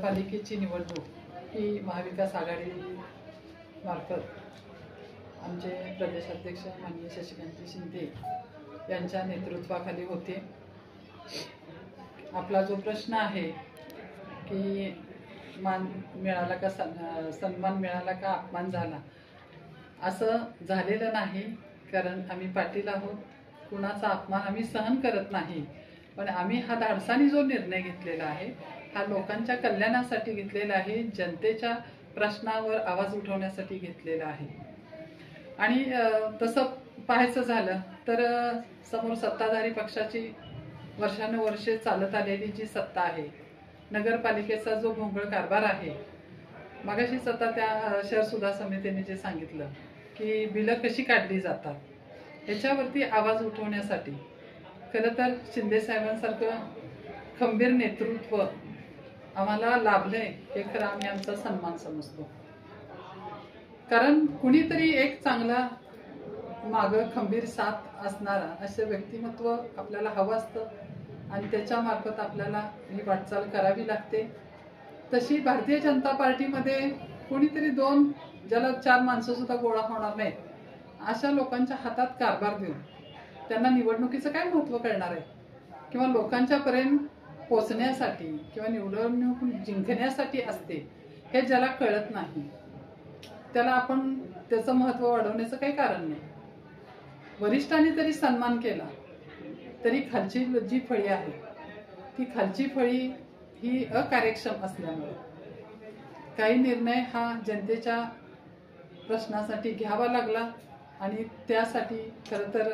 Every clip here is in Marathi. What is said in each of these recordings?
नगरपालिकेची निवडणूक ही महाविकास आघाडी मार्फत आमचे प्रदेशाध्यक्ष माननीय शशिकांत शिंदे यांच्या नेतृत्वाखाली होते। आपला जो प्रश्न आहे की मान मिळाला का सन्मान मिळाला का अपमान झाला, असं झालेलं नाही। कारण आम्ही पाटील आहोत, कुणाचा अपमान आम्ही सहन करत नाही। पण आम्ही हा धाडसाने जो निर्णय घेतलेला आहे हा लोकांच्या कल्याणासाठी घेतलेला आहे, जनतेच्या प्रश्नावर आवाज उठवण्यासाठी घेतलेला आहे। आणि तसं पाहायचं झालं तर समोर सत्ताधारी पक्षाची वर्षानुवर्षे चालत आलेली जी सत्ता आहे, नगरपालिकेचा जो भोंगळ कारभार आहे, मगाशीच आता त्या शहर सुधार समितीने जे सांगितलं की बिलं कशी काढली जातात, ह्याच्यावरती आवाज उठवण्यासाठी खरं तर शिंदे साहेबांसारखं खंबीर नेतृत्व आम्हाला लाभलंय हे खरं आम्ही आमचा सन्मान समजतो। कारण कुणीतरी एक चांगला मागं खंबीर साथ असणारा असं व्यक्तिमत्व आपल्याला हवं असतं आणि त्याच्या मार्फत आपल्याला ही वाटचाल करावी लागते। तशी भारतीय जनता पार्टीमध्ये कोणीतरी दोन, ज्याला चार माणसं सुद्धा गोळा होणार नाहीत, अशा लोकांच्या हातात कारभार देऊन त्यांना निवडणुकीचं काय महत्त्व कळणार आहे किंवा लोकांच्या पर्यंत पोहोचण्यासाठी किंवा निवडणूक जिंकण्यासाठी असते हे ज्याला कळत नाही त्याला आपण त्याचं महत्त्व वाढवण्याचं काही कारण नाही। वरिष्ठांनी तरी सन्मान केला तरी खालची जी फळी आहे ती खालची फळी ही अकार्यक्षम असल्यामुळे काही निर्णय हा जनतेच्या प्रश्नासाठी घ्यावा लागला। आणि त्यासाठी खरं तर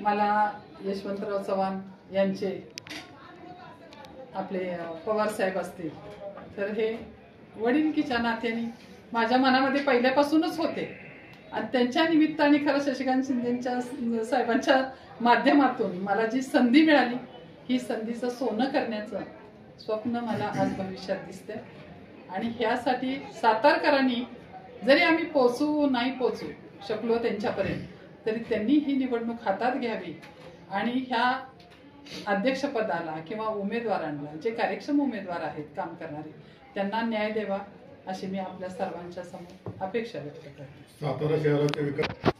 मला यशवंतराव चव्हाण यांचे, आपले पवार साहेब असतील तर हे वडिलकीच्या नात्याने माझ्या मनामध्ये पहिल्यापासूनच होते आणि त्यांच्या निमित्ताने खरं शशिकांत शिंदेच्या साहेबांच्या माध्यमातून मला जी संधी मिळाली ही संधीचं सोनं करण्याचं स्वप्न मला आज भविष्यात दिसते। आणि ह्यासाठी सातारकरांनी जरी आम्ही नाही पोचू शकलो त्यांच्यापर्यंत, तरी त्यांनी ही निवडणूक हातात घ्यावी आणि ह्या अध्यक्षपदाला किंवा उमेदवारांना, जे कार्यक्षम उमेदवार आहेत काम करणारे, त्यांना न्याय द्यावा अशी मी आपल्या सर्वांच्या समोर अपेक्षा व्यक्त करते। सातारा शहराचा विकास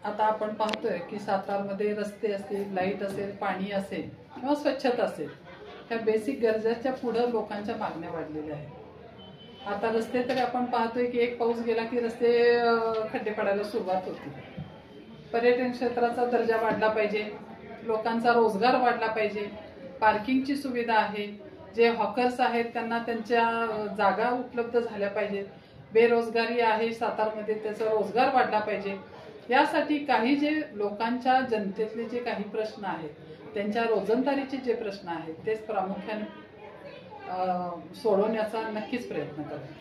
आता आपण पाहतोय की सातारमध्ये रस्ते असतील, लाईट असेल, पाणी असेल किंवा स्वच्छता असेल, ह्या बेसिक गरजाच्या पुढे लोकांच्या मागण्या वाढलेल्या आहेत। आता रस्ते तरी आपण पाहतोय की एक पाऊस गेला की रस्ते खड्डे पडायला सुरुवात होती। पर्यटन क्षेत्राचा दर्जा वाढला पाहिजे, लोकांचा रोजगार वाढला पाहिजे, पार्किंगची सुविधा आहे, जे हॉकर्स आहेत त्यांना त्यांच्या जागा उपलब्ध झाल्या पाहिजेत, बेरोजगारी आहे सातारमध्ये त्याचा रोजगार वाढला पाहिजे। यासाठी काही जे लोकांच्या जनतेतले जे काही प्रश्न आहेत, त्यांच्या रोजंदारीचे जे प्रश्न आहेत तेच प्रामुख्याने सोडवण्याचा नक्कीच प्रयत्न करेन।